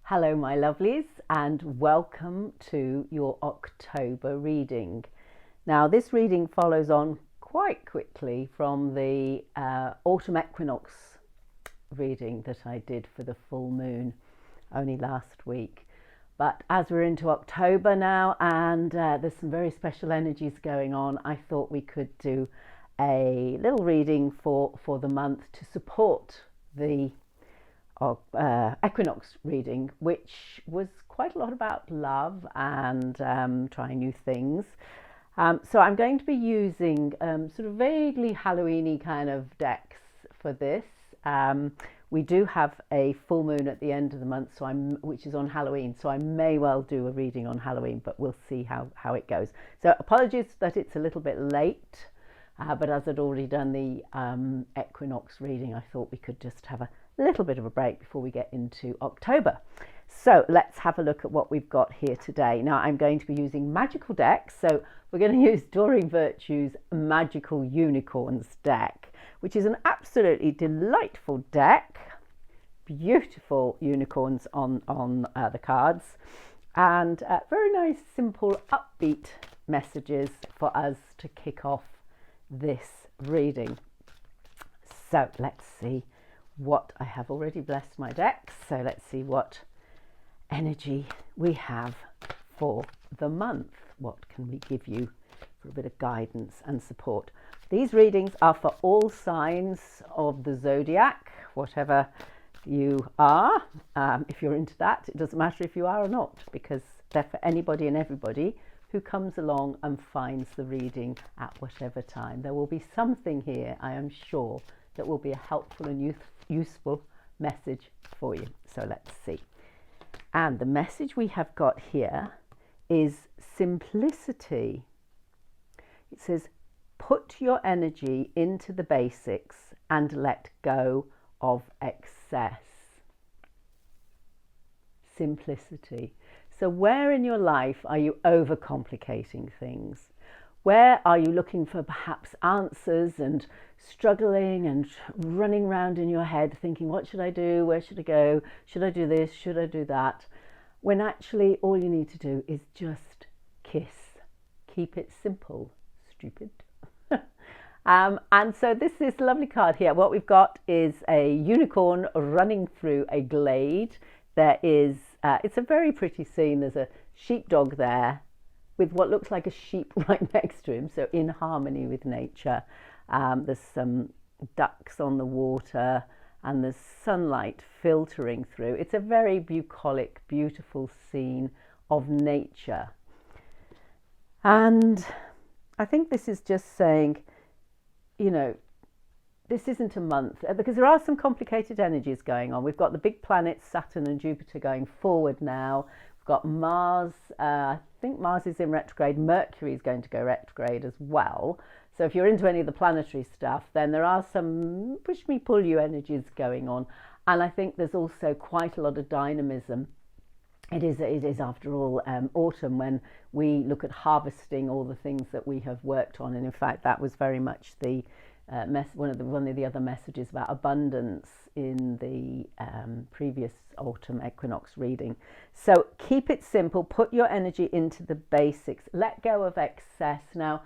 Hello my lovelies, and welcome to your October reading. Now this reading follows on quite quickly from the autumn equinox reading that I did for the full moon only last week. But as we're into October now and there's some very special energies going on, I thought we could do a little reading for the month to support the equinox reading, which was quite a lot about love and trying new things. So I'm going to be using sort of vaguely Halloween-y kind of decks for this. We do have a full moon at the end of the month, which is on Halloween, so I may well do a reading on Halloween, but we'll see how it goes. So apologies that it's a little bit late, but as I'd already done the equinox reading, I thought we could just have a little bit of a break before we get into October. So let's have a look at what we've got here today. Now I'm going to be using magical decks, so we're going to use Doreen Virtue's Magical Unicorns deck, which is an absolutely delightful deck. Beautiful unicorns on the cards, and very nice, simple, upbeat messages for us to kick off this reading. So let's see what I have already blessed my decks. So let's see what energy we have for the month. What can we give you for a bit of guidance and support? These readings are for all signs of the zodiac, whatever you are. If you're into that, it doesn't matter if you are or not, because they're for anybody and everybody who comes along and finds the reading at whatever time. There will be something here, I am sure, that will be a helpful and useful message for you. So let's see. And the message we have got here is simplicity. It says, put your energy into the basics and let go of excess. Simplicity. So where in your life are you overcomplicating things? Where are you looking for perhaps answers and struggling and running around in your head thinking, what should I do? Where should I go? Should I do this? Should I do that? When actually all you need to do is just kiss. Keep it simple, stupid. And so this lovely card here. What we've got is a unicorn running through a glade. There is, it's a very pretty scene. There's a sheepdog there with what looks like a sheep right next to him, so in harmony with nature. There's some ducks on the water and there's sunlight filtering through. It's a very bucolic, beautiful scene of nature. And I think this is just saying, you know, this isn't a month, because there are some complicated energies going on. We've got the big planets, Saturn and Jupiter, going forward now. We've got Mars, I think Mars is in retrograde. Mercury is going to go retrograde as well. So if you're into any of the planetary stuff, then there are some push me, pull you energies going on. And I think there's also quite a lot of dynamism. It is after all autumn, when we look at harvesting all the things that we have worked on. And in fact, that was very much the one of the other messages about abundance in the previous autumn equinox reading. So keep it simple, put your energy into the basics, let go of excess. Now,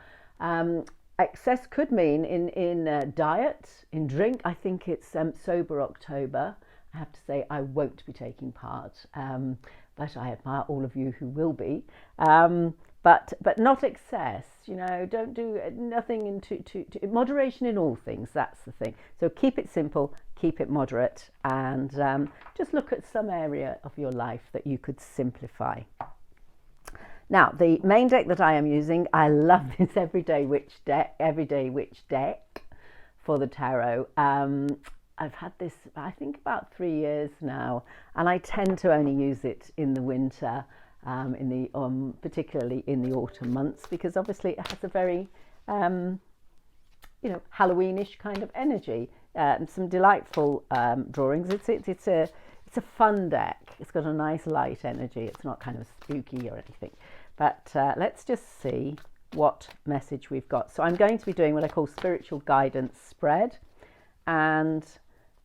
excess could mean in diet, in drink. I think it's Sober October. I have to say I won't be taking part, but I admire all of you who will be. But not excess, you know, don't do nothing into moderation in all things. That's the thing. So keep it simple, keep it moderate, and just look at some area of your life that you could simplify. Now, the main deck that I am using, I love this Everyday Witch deck for the tarot. I've had this, I think, about 3 years now, and I tend to only use it in the winter. Particularly in the autumn months, because obviously it has a very Halloweenish kind of energy, and some delightful drawings. It's a fun deck. It's got a nice light energy. It's not kind of spooky or anything. But let's just see what message we've got. So I'm going to be doing what I call spiritual guidance spread, and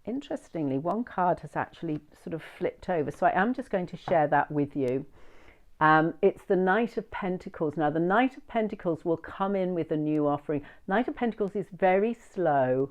interestingly, one card has actually sort of flipped over. So I am just going to share that with you. It's the Knight of Pentacles. Now, the Knight of Pentacles will come in with a new offering. Knight of Pentacles is very slow,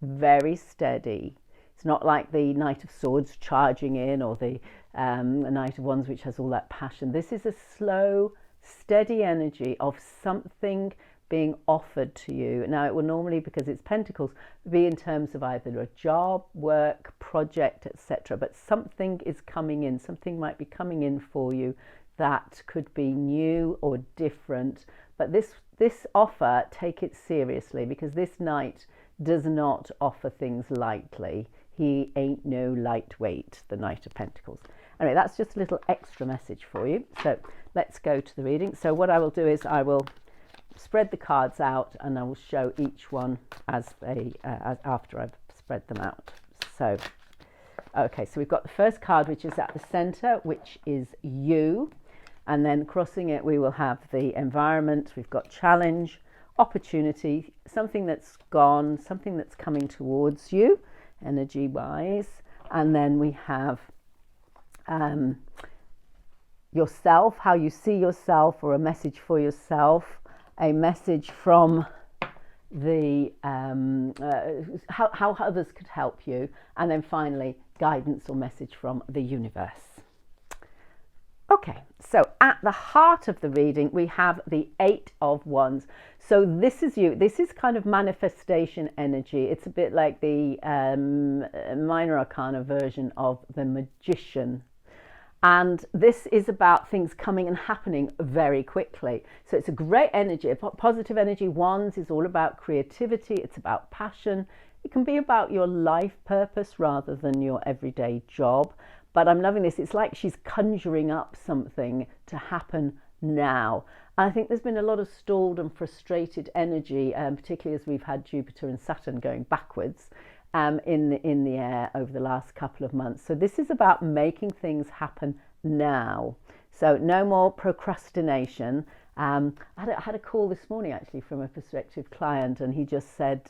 very steady. It's not like the Knight of Swords charging in, or the Knight of Wands, which has all that passion. This is a slow, steady energy of something being offered to you. Now, it will normally, because it's Pentacles, be in terms of either a job, work, project, etc. But something is coming in. Something might be coming in for you that could be new or different. But this offer, take it seriously, because this Knight does not offer things lightly. He ain't no lightweight, the Knight of Pentacles. Anyway, that's just a little extra message for you. So let's go to the reading. So what I will do is I will spread the cards out, and I will show each one as after I've spread them out. So, okay, so we've got the first card, which is at the center, which is you. And then crossing it, we will have the environment. We've got challenge, opportunity, something that's gone, something that's coming towards you, energy-wise. And then we have yourself, how you see yourself, or a message for yourself, a message from the how others could help you, and then finally guidance or message from the universe. Okay, so at the heart of the reading we have the Eight of Wands. So this is you. This is kind of manifestation energy. It's a bit like the minor arcana version of the Magician. And this is about things coming and happening very quickly. So it's a great energy, a positive energy. Wands is all about creativity. It's about passion. It can be about your life purpose rather than your everyday job. But I'm loving this. It's like she's conjuring up something to happen now. And I think there's been a lot of stalled and frustrated energy, particularly as we've had Jupiter and Saturn going backwards in the air over the last couple of months. So this is about making things happen now. So no more procrastination. I had a call this morning actually from a prospective client, and he just said,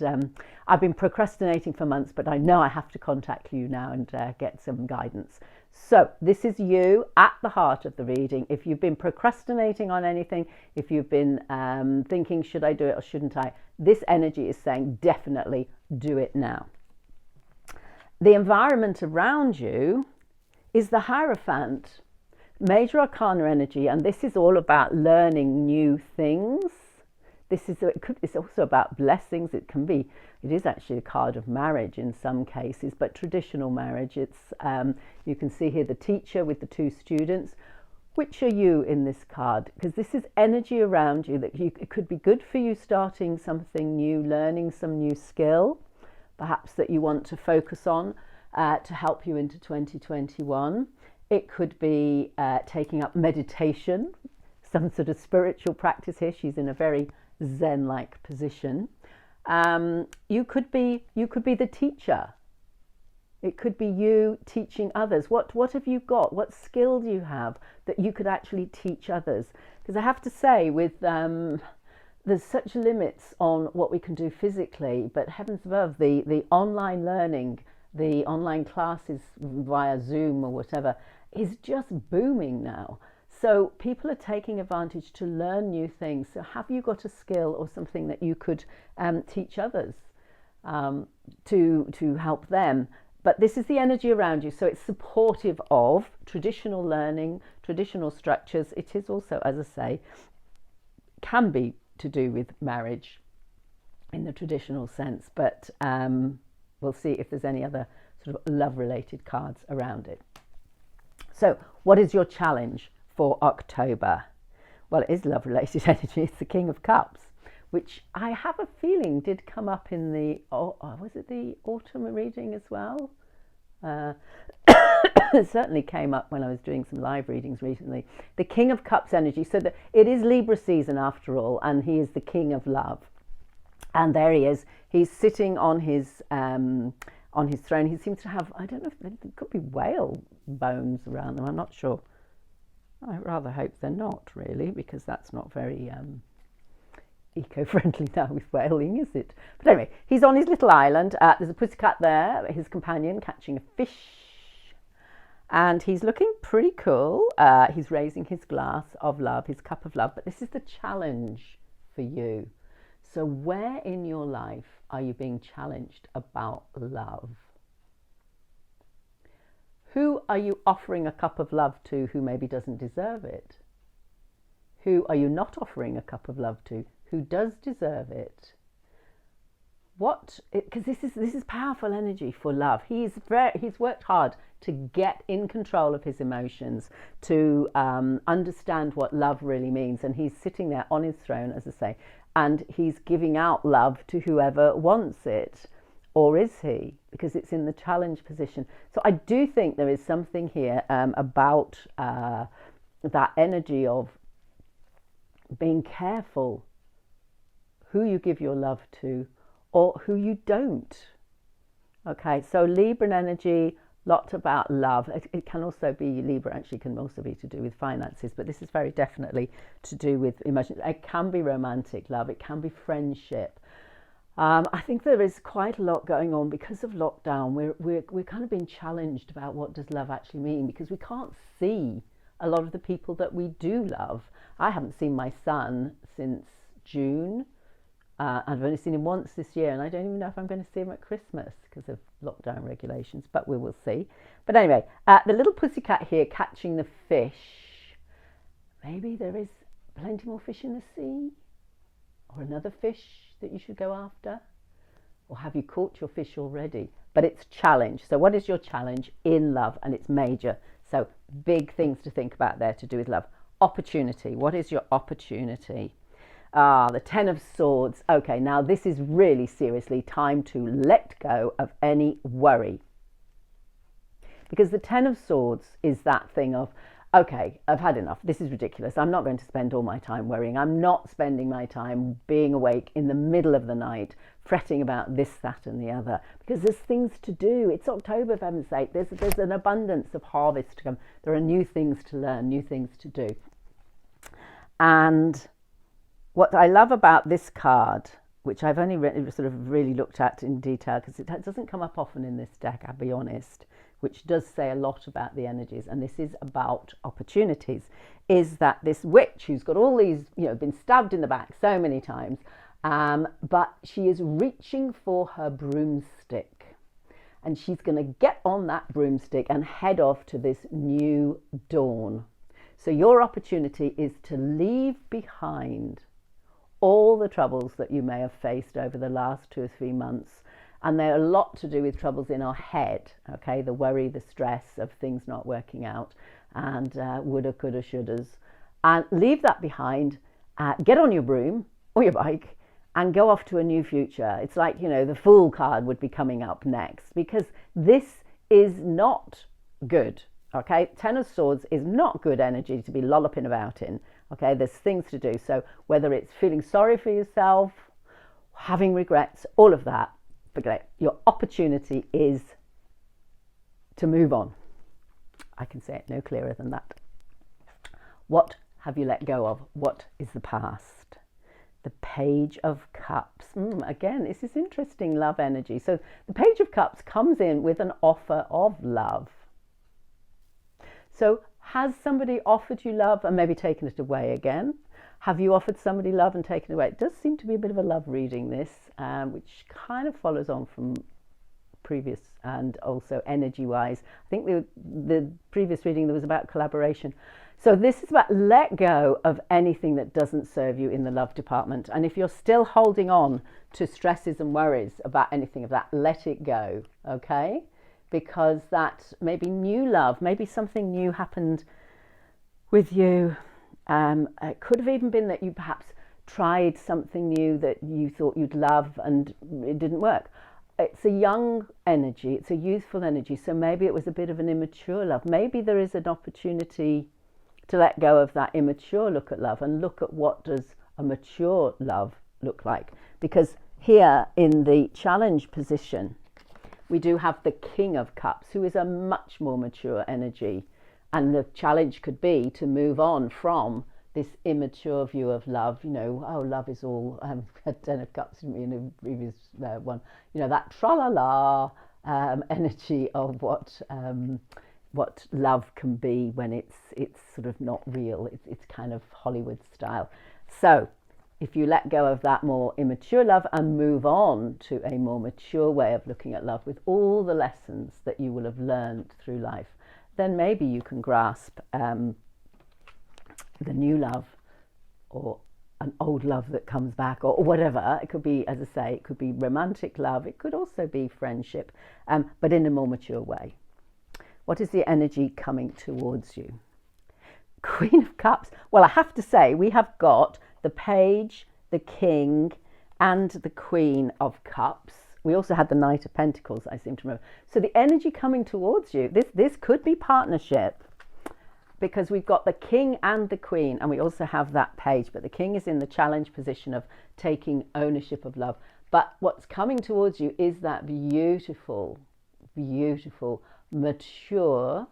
I've been procrastinating for months, but I know I have to contact you now and get some guidance. So this is you at the heart of the reading. If you've been procrastinating on anything, if you've been thinking, should I do it or shouldn't I? This energy is saying definitely do it now. The environment around you is the Hierophant, major arcana energy, and this is all about learning new things. It's also about blessings. It is actually a card of marriage in some cases, but traditional marriage. It's you can see here the teacher with the two students. Which are you in this card? Because this is energy around you that it could be good for you starting something new, learning some new skill, perhaps that you want to focus on to help you into 2021. It could be taking up meditation, some sort of spiritual practice here. She's in a very Zen-like position. You could be the teacher. It could be you teaching others. What have you got? What skill do you have that you could actually teach others? Because I have to say, with there's such limits on what we can do physically, but heavens above, the online learning, the online classes via Zoom or whatever is just booming now. So people are taking advantage to learn new things. So have you got a skill or something that you could teach others to help them? But this is the energy around you. So it's supportive of traditional learning, traditional structures. It is also, as I say, can be to do with marriage in the traditional sense. But we'll see if there's any other sort of love-related cards around it. So what is your challenge for October? Well, it is love-related energy. It's the King of Cups, which I have a feeling did come up in the, was it the autumn reading as well? It certainly came up when I was doing some live readings recently. The King of Cups energy. So that it is Libra season after all, and he is the King of Love. And there he is. He's sitting on his throne. He seems to have, I don't know, if there could be whale bones around them. I'm not sure. I rather hope they're not, really, because that's not very eco-friendly now with whaling, is it? But anyway, he's on his little island. There's a pussycat there, his companion, catching a fish. And he's looking pretty cool. He's raising his glass of love, his cup of love. But this is the challenge for you. So where in your life are you being challenged about love? Who are you offering a cup of love to who maybe doesn't deserve it? Who are you not offering a cup of love to who does deserve it? Because this is powerful energy for love. He's worked hard to get in control of his emotions, to understand what love really means, and he's sitting there on his throne, as I say, and he's giving out love to whoever wants it. Or is he? Because it's in the challenge position. So I do think there is something here about that energy of being careful who you give your love to or who you don't. Okay, so Libran energy, lot about love. It can also be, Libra actually can also be to do with finances, but this is very definitely to do with emotions. It can be romantic love, it can be friendship. I think there is quite a lot going on because of lockdown. We're kind of being challenged about what does love actually mean, because we can't see a lot of the people that we do love. I haven't seen my son since June. I've only seen him once this year, and I don't even know if I'm going to see him at Christmas because of lockdown regulations, but we will see. But anyway, the little pussycat here catching the fish. Maybe there is plenty more fish in the sea, or another fish that you should go after, or have you caught your fish already? But it's challenge. So what is your challenge in love? And it's major. So big things to think about there to do with love. Opportunity. What is your opportunity? The Ten of Swords. Okay, now this is really seriously time to let go of any worry. Because the Ten of Swords is that thing of, okay, I've had enough. This is ridiculous. I'm not going to spend all my time worrying. I'm not spending my time being awake in the middle of the night, fretting about this, that, and the other. Because there's things to do. It's October, for heaven's sake. There's an abundance of harvest to come. There are new things to learn, new things to do. And what I love about this card, which I've only sort of really looked at in detail, because it doesn't come up often in this deck, I'll be honest, which does say a lot about the energies, and this is about opportunities, is that this witch who's got all these, been stabbed in the back so many times, but she is reaching for her broomstick, and she's going to get on that broomstick and head off to this new dawn. So your opportunity is to leave behind all the troubles that you may have faced over the last 2 or 3 months. And they're a lot to do with troubles in our head, okay? The worry, the stress of things not working out, and woulda, coulda, shouldas. And leave that behind, get on your broom or your bike and go off to a new future. It's like, the Fool card would be coming up next, because this is not good, okay? Ten of Swords is not good energy to be lolloping about in, okay? There's things to do. So whether it's feeling sorry for yourself, having regrets, all of that, forget it. Your opportunity is to move on. I can say it no clearer than that. What have you let go of? What is the past? The Page of Cups. Again, this is interesting love energy. So the Page of Cups comes in with an offer of love. So has somebody offered you love and maybe taken it away again? Have you offered somebody love and taken it away? It does seem to be a bit of a love reading, this, which kind of follows on from previous, and also energy-wise. I think the previous reading, there was about collaboration. So this is about let go of anything that doesn't serve you in the love department. And if you're still holding on to stresses and worries about anything of that, let it go, okay? Because that maybe new love, maybe something new happened with you. It could have even been that you perhaps tried something new that you thought you'd love and it didn't work. It's a young energy, it's a youthful energy, so maybe it was a bit of an immature love. Maybe there is an opportunity to let go of that immature look at love and look at what does a mature love look like. Because here in the challenge position, we do have the King of Cups, who is a much more mature energy. And the challenge could be to move on from this immature view of love, you know, oh, love is all, Ten of Cups in a previous one, you know, that tra-la-la energy of what love can be when it's sort of not real. It's kind of Hollywood style. So if you let go of that more immature love and move on to a more mature way of looking at love with all the lessons that you will have learned through life, then maybe you can grasp the new love, or an old love that comes back, or whatever. It could be, as I say, it could be romantic love. It could also be friendship, but in a more mature way. What is the energy coming towards you? Queen of Cups. Well, I have to say, we have got the Page, the King, and the Queen of Cups. We also had the Knight of Pentacles, I seem to remember. So the energy coming towards you, this could be partnership, because we've got the King and the Queen, and we also have that Page, but the King is in the challenge position of taking ownership of love. But what's coming towards you is that beautiful, beautiful, mature,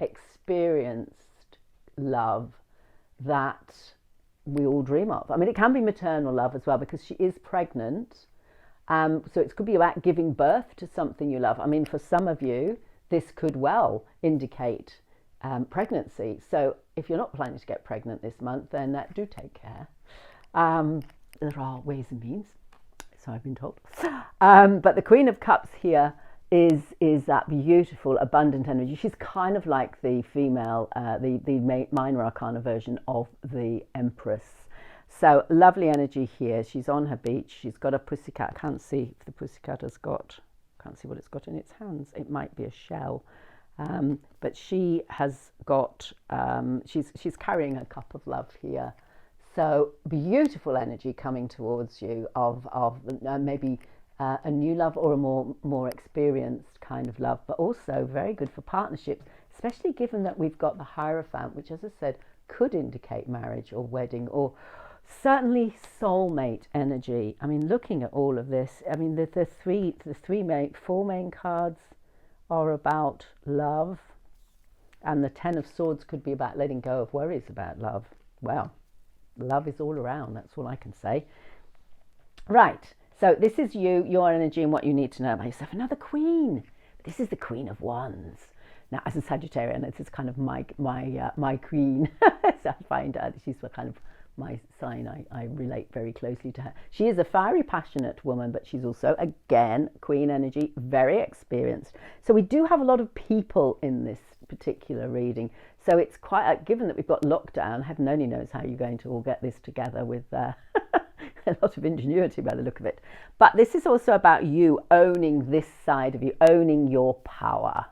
experienced love that we all dream of. I mean, it can be maternal love as well, because she is pregnant. So it could be about giving birth to something you love. I mean, for some of you, this could well indicate pregnancy. So if you're not planning to get pregnant this month, then do take care. There are ways and means, so I've been told. But the Queen of Cups here is that beautiful, abundant energy. She's kind of like the female, the minor arcana version of the Empress. So lovely energy here. She's on her beach. She's got a pussycat. I can't see if the pussycat has got, can't see what it's got in its hands. It might be a shell. But she has got, she's carrying a cup of love here. So beautiful energy coming towards you of maybe a new love, or a more experienced kind of love, but also very good for partnerships, especially given that we've got the Hierophant, which, as I said, could indicate marriage or wedding, or certainly soulmate energy. I mean, looking at all of this, I mean, the four main cards are about love, and the Ten of Swords could be about letting go of worries about love. Well, love is all around, that's all I can say. Right, so this is you, your energy, and what you need to know about yourself. Another Queen. This is the Queen of Wands. Now, as a Sagittarian, this is kind of my queen. So I find she's kind of my sign. I relate very closely to her. She is a fiery, passionate woman, but she's also, again, Queen energy, very experienced. So we do have a lot of people in this particular reading. So it's quite, given that we've got lockdown, heaven only knows how you're going to all get this together with a lot of ingenuity by the look of it. But this is also about you owning this side of you, owning your power.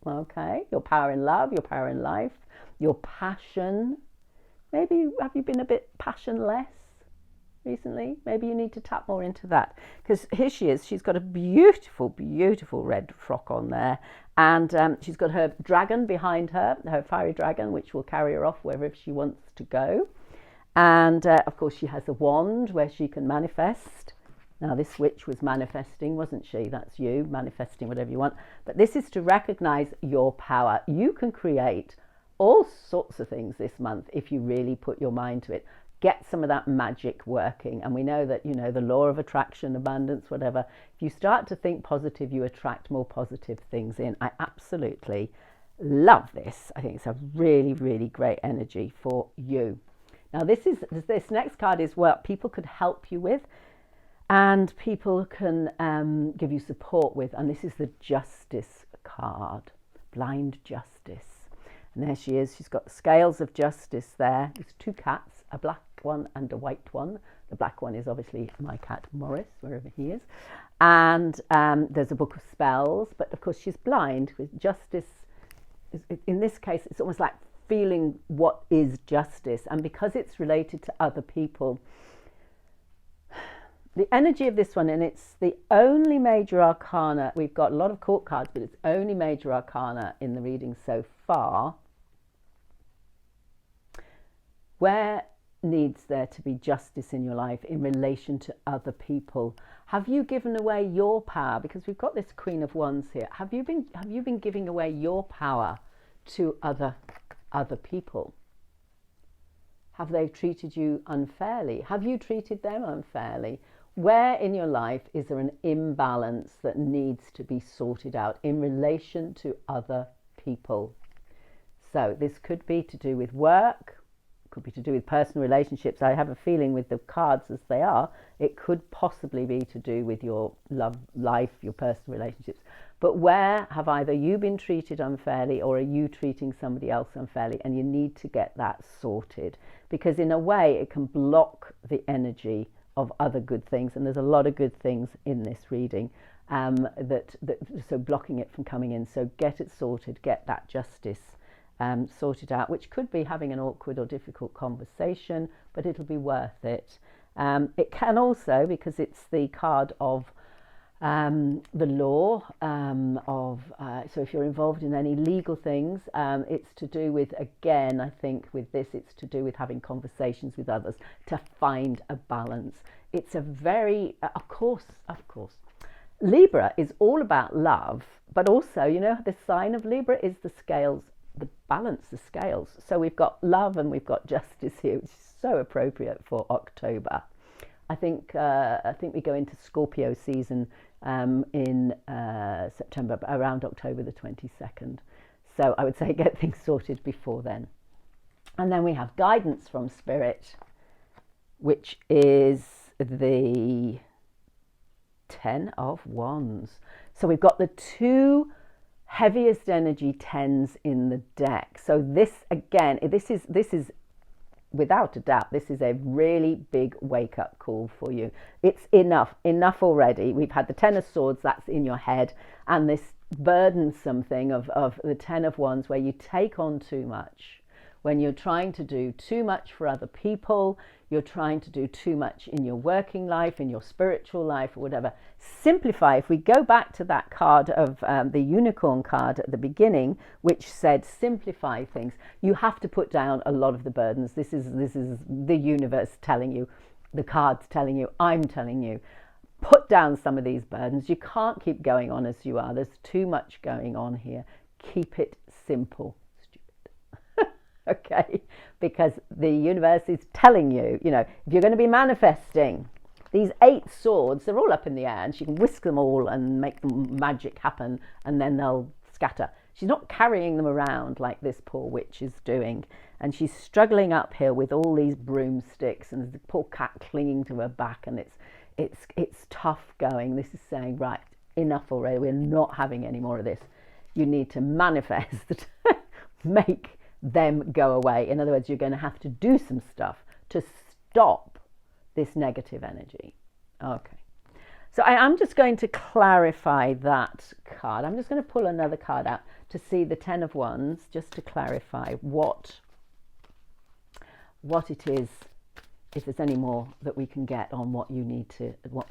Okay, your power in love, your power in life, your passion. Maybe have you been a bit passionless recently? Maybe you need to tap more into that, because here she is. She's got a beautiful, beautiful red frock on there, and she's got her dragon behind her, her fiery dragon, which will carry her off wherever she wants to go. And of course, she has a wand where she can manifest. Now, this witch was manifesting, wasn't she? That's you, manifesting whatever you want. But this is to recognize your power. You can create all sorts of things this month if you really put your mind to it. Get some of that magic working. And we know that, you know, the law of attraction, abundance, whatever. If you start to think positive, you attract more positive things in. I absolutely love this. I think it's a really, really great energy for you. Now, this next card is what people could help you with, and people can give you support with. And this is the Justice card, blind justice. And there she is. She's got the scales of justice there. There's two cats, a black one and a white one. The black one is obviously my cat Morris, wherever he is. And there's a book of spells, but of course she's blind. With justice, in this case, it's almost like feeling what is justice. And because it's related to other people, the energy of this one, and it's the only major arcana, we've got a lot of court cards, but it's only major arcana in the reading so far. Where needs there to be justice in your life in relation to other people? Have you given away your power? Because we've got this Queen of Wands here. Have you been giving away your power to other people? Have they treated you unfairly? Have you treated them unfairly? Where in your life is there an imbalance that needs to be sorted out in relation to other people? So this could be to do with work, could be to do with personal relationships. I have a feeling with the cards as they are, it could possibly be to do with your love life, your personal relationships. But where have either you been treated unfairly or are you treating somebody else unfairly? And you need to get that sorted, because in a way it can block the energy of other good things. And there's a lot of good things in this reading, so blocking it from coming in. So get it sorted, get that justice sorted out, which could be having an awkward or difficult conversation, but it'll be worth it. It can also, because it's the card of the law, so if you're involved in any legal things, it's to do with, again, I think with this, it's to do with having conversations with others to find a balance. It's a very, of course, Libra is all about love, but also, you know, the sign of Libra is the scales, the balance, the scales. So we've got love and we've got justice here, which is so appropriate for October. I think we go into Scorpio season in September, around October the 22nd. So I would say get things sorted before then. And then we have guidance from Spirit, which is the 10 of Wands. So we've got the two heaviest energy 10s in the deck. So this, again, this is without a doubt, this is a really big wake-up call for you. It's enough already. We've had the 10 of Swords, that's in your head, and this burdensome thing of the 10 of Wands, where you take on too much. When you're trying to do too much for other people, you're trying to do too much in your working life, in your spiritual life, or whatever. Simplify. If we go back to that card of the unicorn card at the beginning, which said simplify things, you have to put down a lot of the burdens. This is the universe telling you, the cards telling you, I'm telling you, put down some of these burdens. You can't keep going on as you are. There's too much going on here. Keep it simple. Okay, because the universe is telling you, you know, if you're going to be manifesting these 8 swords, they're all up in the air and she can whisk them all and make them magic happen and then they'll scatter. She's not carrying them around like this poor witch is doing, and she's struggling uphill with all these broomsticks and the poor cat clinging to her back, and it's tough going. This is saying, right, enough already, we're not having any more of this. You need to manifest, make them go away. In other words, you're going to have to do some stuff to stop this negative energy. Okay, so I'm just going to clarify that card. I'm just going to pull another card out to see the 10 of Wands, just to clarify what it is, if there's any more that we can get on what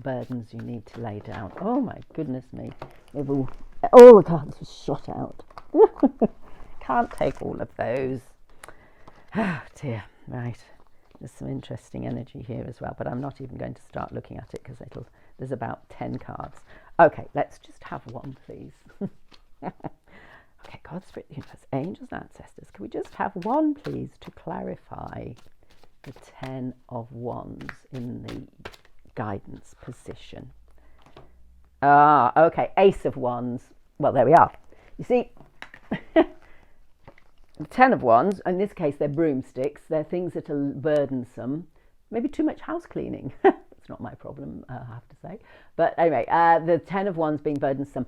burdens you need to lay down. Oh my goodness me, all the cards were shot out. Can't take all of those. Oh dear. Right, there's some interesting energy here as well, but I'm not even going to start looking at it because there's about 10 cards. Okay, let's just have one, please. Okay, God, Spirit, Universe, Angels and Ancestors, can we just have one, please, to clarify the 10 of Wands in the guidance position? Okay, Ace of Wands. Well, there we are. You see, the 10 of Wands, in this case, they're broomsticks. They're things that are burdensome. Maybe too much house cleaning. It's not my problem, I have to say. But anyway, the 10 of Wands being burdensome.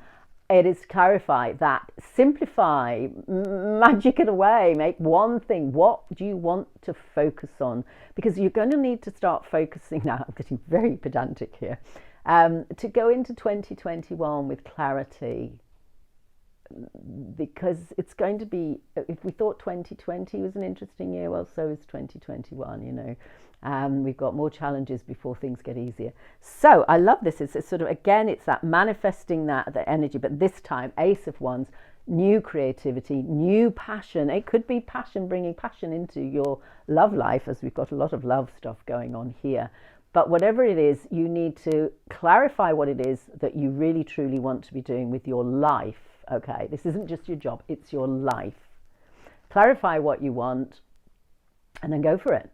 It is to clarify that, simplify, magic it away, make one thing. What do you want to focus on? Because you're going to need to start focusing now. I'm getting very pedantic here. To go into 2021 with clarity, because it's going to be, if we thought 2020 was an interesting year, well, so is 2021, you know. We've got more challenges before things get easier. So I love this. It's sort of, again, it's that manifesting the energy, but this time, Ace of Wands, new creativity, new passion. It could be passion, bringing passion into your love life, as we've got a lot of love stuff going on here. But whatever it is, you need to clarify what it is that you really, truly want to be doing with your life. Okay, this isn't just your job, it's your life. Clarify what you want and then go for it.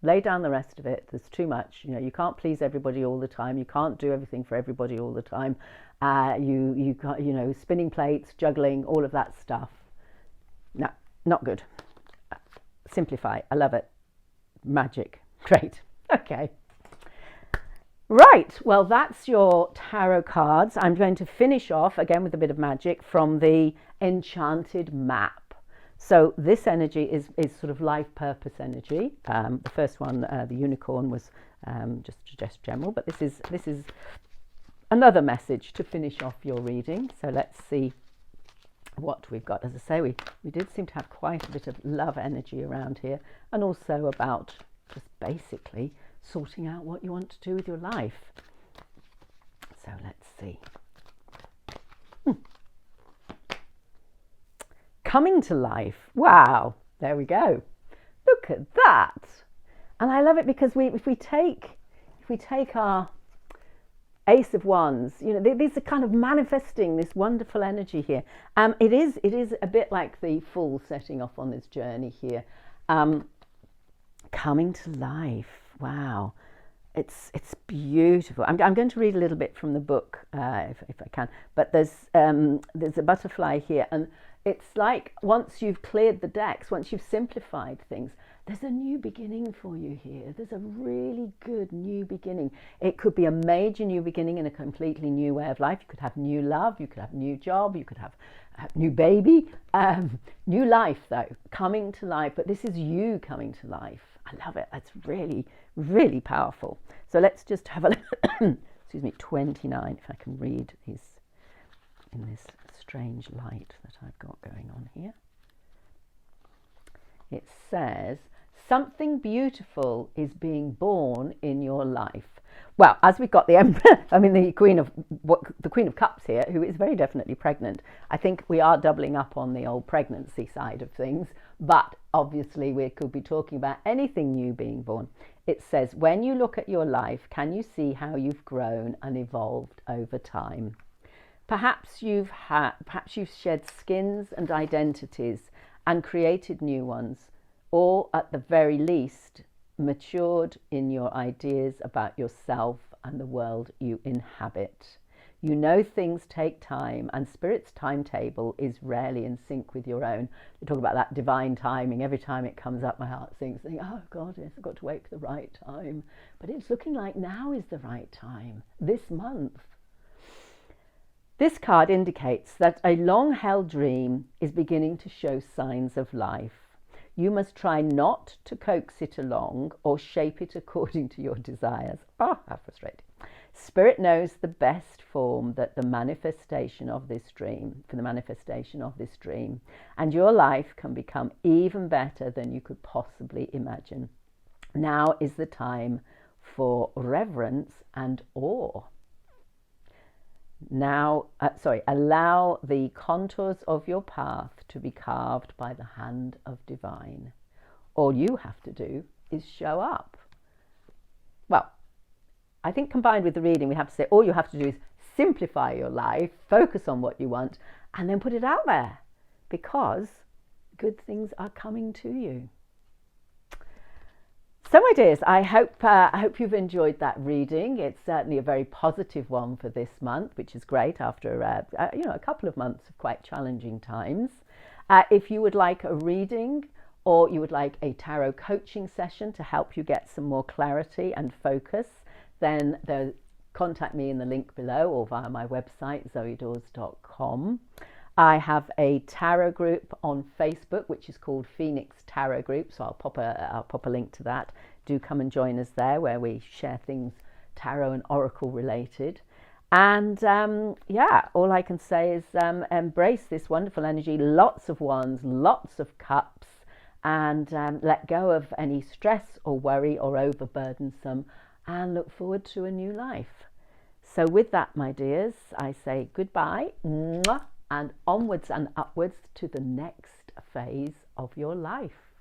lay down the rest of it. There's too much. You know, you can't please everybody all the time. You can't do everything for everybody all the time. You can't, you know, spinning plates, juggling, all of that stuff. No, not good. Simplify. I love it. Magic. Great. Okay. Right. Well, that's your tarot cards. I'm going to finish off again with a bit of magic from the Enchanted Map. So this energy is sort of life purpose energy. The first one, the unicorn, was just general, but this is another message to finish off your reading. So let's see what we've got. As I say, we did seem to have quite a bit of love energy around here, and also about just basically sorting out what you want to do with your life. So let's see. Coming to life. Wow, there we go. Look at that. And I love it because if we take our Ace of Wands, you know, these are kind of manifesting this wonderful energy here. It is a bit like the Fool setting off on this journey here. Coming to life. Wow. It's beautiful. I'm going to read a little bit from the book if I can. But there's a butterfly here, and it's like once you've cleared the decks, once you've simplified things, there's a new beginning for you here. There's a really good new beginning. It could be a major new beginning in a completely new way of life. You could have new love. You could have new job. You could have a new baby. New life, though, coming to life. But this is you coming to life. I love it. That's really, really powerful. So let's just have a look. Excuse me, 29, if I can read these in this strange light that I've got going on here. It says, something beautiful is being born in your life. Well, as we've got the Emperor, I mean the Queen of Cups here, who is very definitely pregnant. I think we are doubling up on the old pregnancy side of things, but obviously we could be talking about anything new being born. It says, when you look at your life, can you see how you've grown and evolved over time? Perhaps you've shed skins and identities and created new ones, or at the very least, matured in your ideas about yourself and the world you inhabit. You know things take time, and Spirit's timetable is rarely in sync with your own. We talk about that divine timing. Every time it comes up, my heart sings, oh God, yes, I've got to wait for the right time. But it's looking like now is the right time, this month. This card indicates that a long-held dream is beginning to show signs of life. You must try not to coax it along or shape it according to your desires. Oh, how frustrating. Spirit knows the best form that the manifestation of this dream, and your life can become even better than you could possibly imagine. Now is the time for reverence and awe. Allow the contours of your path to be carved by the hand of divine. All you have to do is show up. Well, I think combined with the reading, we have to say all you have to do is simplify your life, focus on what you want, and then put it out there, because good things are coming to you. So my dears, I hope you've enjoyed that reading. It's certainly a very positive one for this month, which is great after a couple of months of quite challenging times. If you would like a reading, or you would like a tarot coaching session to help you get some more clarity and focus, then contact me in the link below or via my website, zoedawes.com. I have a tarot group on Facebook, which is called Phoenix Tarot Group, so I'll pop a link to that. Do come and join us there, where we share things tarot and oracle related. And all I can say is embrace this wonderful energy, lots of wands, lots of cups, and let go of any stress or worry or overburdensome, and look forward to a new life. So with that, my dears, I say goodbye. Mwah. And onwards and upwards to the next phase of your life.